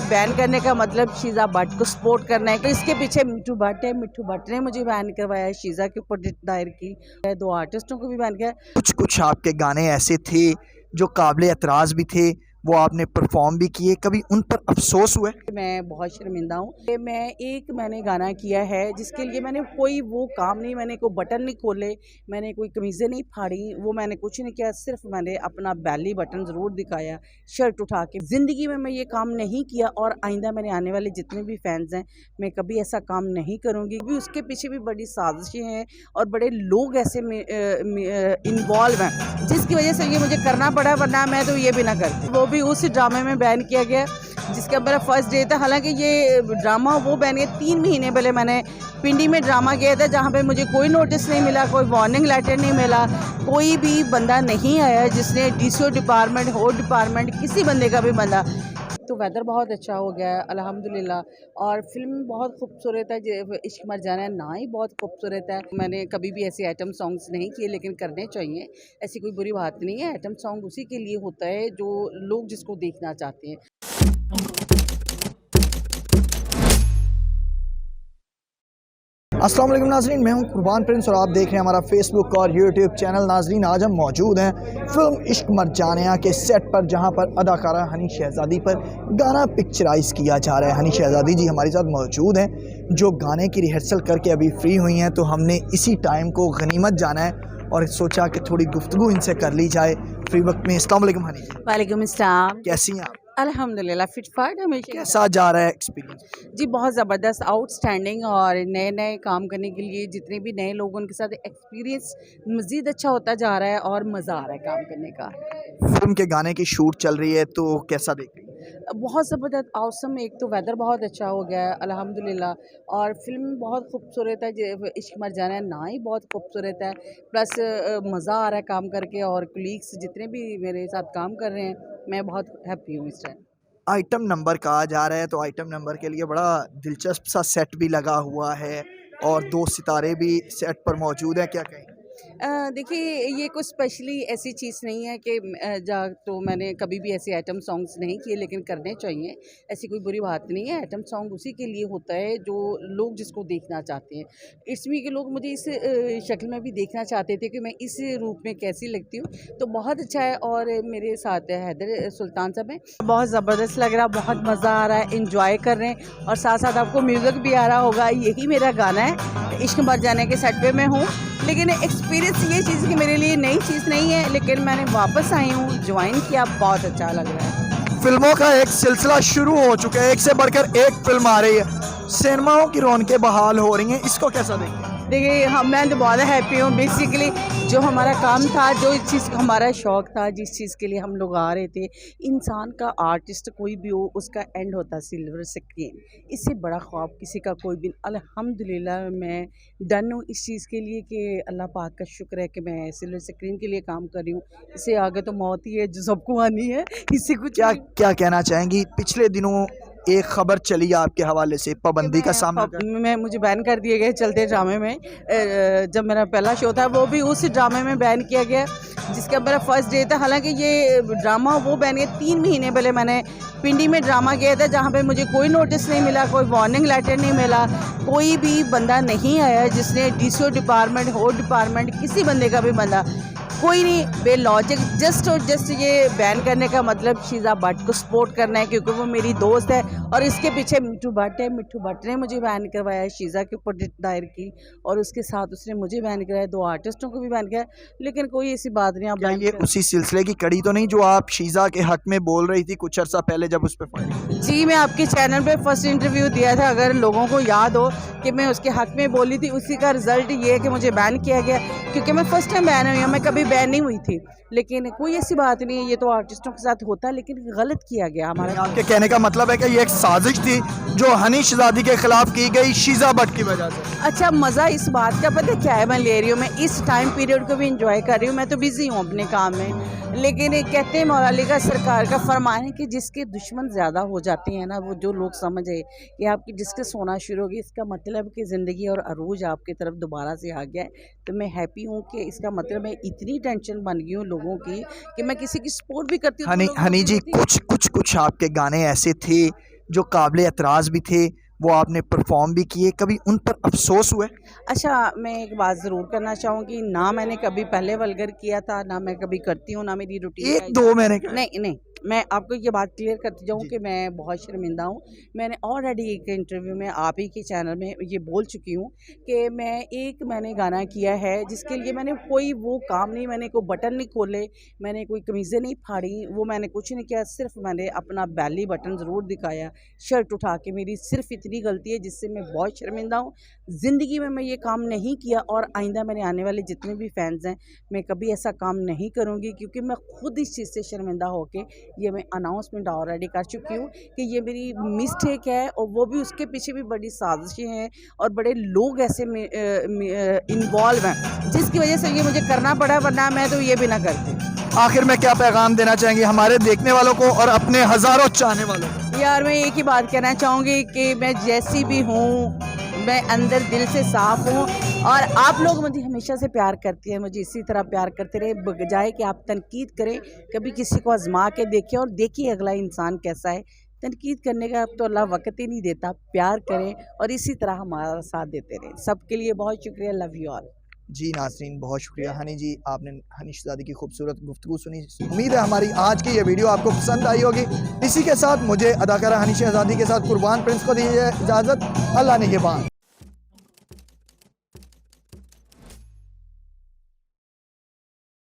Ban करने का मतलब शीज़ा भट्ट को सपोर्ट करना है। तो इसके पीछे मिट्ठू भट्ट है। मिट्ठू भट्ट ने मुझे बैन करवाया है, शीज़ा के ऊपर दायर की है, 2 आर्टिस्टों को भी बैन किया। कुछ कुछ आपके गाने ऐसे थे जो काबिल एतराज़ भी थे, वो आपने परफॉर्म भी किए, कभी उन पर अफसोस हुआ है? मैं बहुत शर्मिंदा हूँ कि मैंने गाना किया है जिसके लिए मैंने कोई वो काम नहीं, मैंने कोई बटन नहीं खोले, मैंने कोई कमीज़ें नहीं फाड़ी, वो मैंने कुछ नहीं किया, सिर्फ मैंने अपना बेली बटन ज़रूर दिखाया शर्ट उठा के। ज़िंदगी में मैं ये काम नहीं किया और आइंदा मेरे आने वाले जितने भी फैंस हैं, मैं कभी ऐसा काम नहीं करूँगी। क्योंकि उसके पीछे भी बड़ी साजिशें हैं और बड़े लोग ऐसे इन्वॉल्व हैं जिसकी वजह से ये मुझे करना पड़ा, वरना मैं तो ये भी ना करती। वो भी उस ड्रामे में बैन किया गया जिसका मेरा फर्स्ट डे था। हालांकि ये ड्रामा वो बैन किया 3 महीने पहले मैंने पिंडी में ड्रामा किया था, जहाँ पे मुझे कोई नोटिस नहीं मिला, कोई वार्निंग लेटर नहीं मिला, कोई भी बंदा नहीं आया जिसने डीसीओ डिपार्टमेंट, होर्ट डिपार्टमेंट, किसी बंदे का भी बंदा। तो वेदर बहुत अच्छा हो गया है अल्हम्दुलिल्लाह, और फिल्म बहुत खूबसूरत है। इश्क मर जाना है ना ही बहुत खूबसूरत है। मैंने कभी भी ऐसे आइटम सॉन्ग्स नहीं किए, लेकिन करने चाहिए, ऐसी कोई बुरी बात नहीं है। आइटम सॉन्ग उसी के लिए होता है जो लोग जिसको देखना चाहते हैं। अस्सलाम वालेकुम नाज़रीन, मैं हूं कुर्बान प्रिंस और आप देख रहे हैं हमारा फेसबुक और यूट्यूब चैनल। नाज़रीन, आज हम मौजूद हैं फिल्म इश्क मरजानिया के सेट पर, जहां पर अदाकारा हनी शहज़ादी पर गाना पिक्चराइज़ किया जा रहा है। हनी शहज़ादी जी हमारे साथ मौजूद हैं, जो गाने की रिहर्सल करके अभी फ्री हुई हैं, तो हमने इसी टाइम को गनीमत जाना है और सोचा कि थोड़ी गुफ्तगू इनसे कर ली जाए फ्री वक्त में। अस्सलाम वालेकुम हनी जी। वालेकुम अस्सलाम। कैसी हैं आप? अल्हम्दुलिल्लाह फिट फाट हमेशा। कैसा जा रहा है एक्सपीरियंस? जी बहुत ज़बरदस्त, आउटस्टैंडिंग, और नए नए काम करने के लिए जितने भी नए लोग उनके साथ एक्सपीरियंस मज़ीद अच्छा होता जा रहा है और मज़ा आ रहा है काम करने का। फिल्म के गाने की शूट चल रही है, तो कैसा देख रही है? बहुत ज़बरदस्त, आउसम। एक तो वेदर बहुत अच्छा हो गया है अल्हम्दुलिल्लाह, और फिल्म बहुत खूबसूरत है। इश्क मर जाना है ना ही बहुत खूबसूरत है, प्लस मज़ा आ रहा है काम करके, और कलीग्स जितने भी मेरे साथ काम कर रहे हैं, मैं बहुत हैप्पी हूँ इस टाइम। आइटम नंबर कहा जा रहा है, तो आइटम नंबर के लिए बड़ा दिलचस्प सा सेट भी लगा हुआ है और 2 सितारे भी सेट पर मौजूद हैं, क्या कहें? देखिए, ये कुछ स्पेशली ऐसी चीज़ नहीं है कि तो मैंने कभी भी ऐसे आइटम सॉन्ग्स नहीं किए, लेकिन करने चाहिए, ऐसी कोई बुरी बात नहीं है। आइटम सॉन्ग उसी के लिए होता है जो लोग जिसको देखना चाहते हैं। इसमें के लोग मुझे इस शक्ल में भी देखना चाहते थे कि मैं इस रूप में कैसी लगती हूँ, तो बहुत अच्छा है। और मेरे साथ हैदर सुल्तान साहब हैं, बहुत ज़बरदस्त लग रहा है, बहुत मज़ा आ रहा है, इंजॉय कर रहे हैं, और साथ साथ आपको म्यूज़िक भी आ रहा होगा। यही मेरा गाना है, इश्क मर जाने के सेट पे मैं हूँ, लेकिन एक्सपीरियंस ये चीज़ कि मेरे लिए नई चीज़ नहीं है, लेकिन मैंने वापस आई हूँ, ज्वाइन किया, बहुत अच्छा लग रहा है। फिल्मों का एक सिलसिला शुरू हो चुका है, एक से बढ़कर एक फिल्म आ रही है, सिनेमाओं की रौनकें बहाल हो रही हैं, इसको कैसा देखते हैं? देखिए, मैं तो बहुत हैप्पी हूँ। बेसिकली जो हमारा काम था, जो चीज़ का हमारा शौक़ था, जिस चीज़ के लिए हम लोग आ रहे थे, इंसान का, आर्टिस्ट कोई भी हो, उसका एंड होता है सिल्वर स्क्रीन। इससे बड़ा ख्वाब किसी का कोई भी। अल्हम्दुलिल्लाह मैं डन हूँ इस चीज़ के लिए कि अल्लाह पाक का शुक्र है कि मैं सिल्वर स्क्रीन के लिए काम कर रही हूँ। इससे आगे तो मौत ही है जो सबको आनी है, इससे कुछ क्या क्या कहना चाहेंगी? पिछले दिनों एक खबर चली आपके हवाले से पाबंदी का सामना मैं मुझे बैन कर दिए गए चलते ड्रामे में। जब मेरा पहला शो था, वो भी उस ड्रामे में बैन किया गया जिसका मेरा फर्स्ट डे था। हालांकि ये ड्रामा वो बैन किया 3 महीने पहले मैंने पिंडी में ड्रामा किया था, जहाँ पे मुझे कोई नोटिस नहीं मिला, कोई वार्निंग लेटर नहीं मिला, कोई भी बंदा नहीं आया जिसने डीसीओ डिपार्टमेंट, होर्ट डिपार्टमेंट, किसी बंदे का भी बंदा, कोई नहीं। बेलॉजिक जस्ट और जस्ट ये बैन करने का मतलब शीज़ा भट्ट को सपोर्ट करना है, क्योंकि वो मेरी दोस्त है, और इसके पीछे मिट्ठू भट्ट है। मिट्ठू भट्ट ने मुझे बैन करवाया है, शीज़ा के ऊपर दायर की, और उसके साथ उसने मुझे बैन कराया, 2 आर्टिस्टों को भी बैन किया, लेकिन कोई ऐसी बात नहीं। आप क्या ये उसी सिलसिले की कड़ी तो नहीं जो आप शीज़ा के हक में बोल रही थी कुछ अर्सा पहले जब उस पर? जी, मैं आपके चैनल पे फर्स्ट इंटरव्यू दिया था, अगर लोगों को याद हो कि मैं उसके हक में बोली थी, उसी का रिजल्ट ये है कि मुझे बैन किया गया, क्योंकि मैं फर्स्ट टाइम बैन हुई हूँ, मैं कभी बैन नहीं हुई थी। लेकिन कोई ऐसी बात नहीं है, ये तो आर्टिस्टों के साथ होता है, लेकिन गलत किया गया हमारा। आपके कहने का मतलब है कि ये एक साजिश थी जो हनी शहज़ादी के खिलाफ की गई शीज़ा भट्ट की वजह से? अच्छा, मज़ा इस बात का पता क्या है, मैं ले रही हूँ, मैं इस टाइम पीरियड को भी इंजॉय कर रही हूँ। मैं तो बिज़ी हूँ अपने काम में, लेकिन ये कहते हैं मौला अली का सरकार का फरमान है कि जिसके दुश्मन ज़्यादा हो जाते हैं ना, वो जो लोग समझे कि आपकी जिसके सोना शुरू होगी, इसका मतलब कि ज़िंदगी और अरूज आपकी तरफ दोबारा से आ गया है। तो मैं हैप्पी हूँ कि इसका मतलब मैं इतनी टेंशन बन गई हूँ लोगों की कि मैं किसी की सपोर्ट भी करती हूँ। हनी जी, कुछ आपके गाने ऐसे थे जो काबिल एतराज़ भी थे, वो आपने परफॉर्म भी किए, कभी उन पर अफसोस हुआ है? अच्छा, मैं एक बात ज़रूर करना चाहूँगी, ना मैंने कभी पहले वल्गर किया था, ना मैं कभी करती हूँ, ना मेरी रूटीन का एक दो मैंने कहा। नहीं, नहीं, मैं आपको ये बात क्लियर करती जाऊँ जी। कि मैं बहुत शर्मिंदा हूँ। मैंने ऑलरेडी एक इंटरव्यू में आप ही के चैनल में ये बोल चुकी हूँ कि मैंने गाना किया है जिसके लिए मैंने कोई वो काम नहीं, मैंने कोई बटन नहीं खोले, मैंने कोई कमीज़ें नहीं फाड़ी, वो मैंने कुछ नहीं किया, सिर्फ़ मैंने अपना बेली बटन ज़रूर दिखाया, शर्ट उठा के। मेरी सिर्फ़ इतनी गलती है जिससे मैं बहुत शर्मिंदा हूँ। ज़िंदगी में मैं ये काम नहीं किया और आइंदा मेरे आने वाले जितने भी फैन्स हैं, मैं कभी ऐसा काम नहीं करूँगी क्योंकि मैं खुद इस चीज़ से शर्मिंदा होके ये मैं अनाउंसमेंट ऑलरेडी कर चुकी हूँ कि ये मेरी मिस्टेक है और वो भी उसके पीछे भी बड़ी साजिशें हैं और बड़े लोग ऐसे में इन्वॉल्व हैं जिसकी वजह से ये मुझे करना पड़ा, वरना मैं तो ये भी ना करती। आखिर में क्या पैगाम देना चाहेंगे हमारे देखने वालों को और अपने हज़ारों चाहने वालों को? यार मैं एक ही बात कहना चाहूँगी कि मैं जैसी भी हूँ, मैं अंदर दिल से साफ़ हूँ और आप लोग मुझे हमेशा से प्यार करती हैं, मुझे इसी तरह प्यार करते रहे, बजाय कि आप तनकीद करें। कभी किसी को आज़मा के देखिए और देखिए अगला इंसान कैसा है। तनकीद करने का अब तो अल्लाह वक़्त ही नहीं देता। प्यार करें और इसी तरह हमारा साथ देते रहें। सबके लिए बहुत शुक्रिया। Love you all. जी नाज़रीन, बहुत शुक्रिया हनी जी, आपने हनी शहज़ादी की खूबसूरत गुफ्तगू सुनी। उम्मीद है हमारी आज की ये वीडियो आपको पसंद आई होगी। इसी के साथ मुझे अदाकारा हनी शहज़ादी के साथ कुर्बान प्रिंस को दीजिए इजाज़त। अल्लाह निगहबान।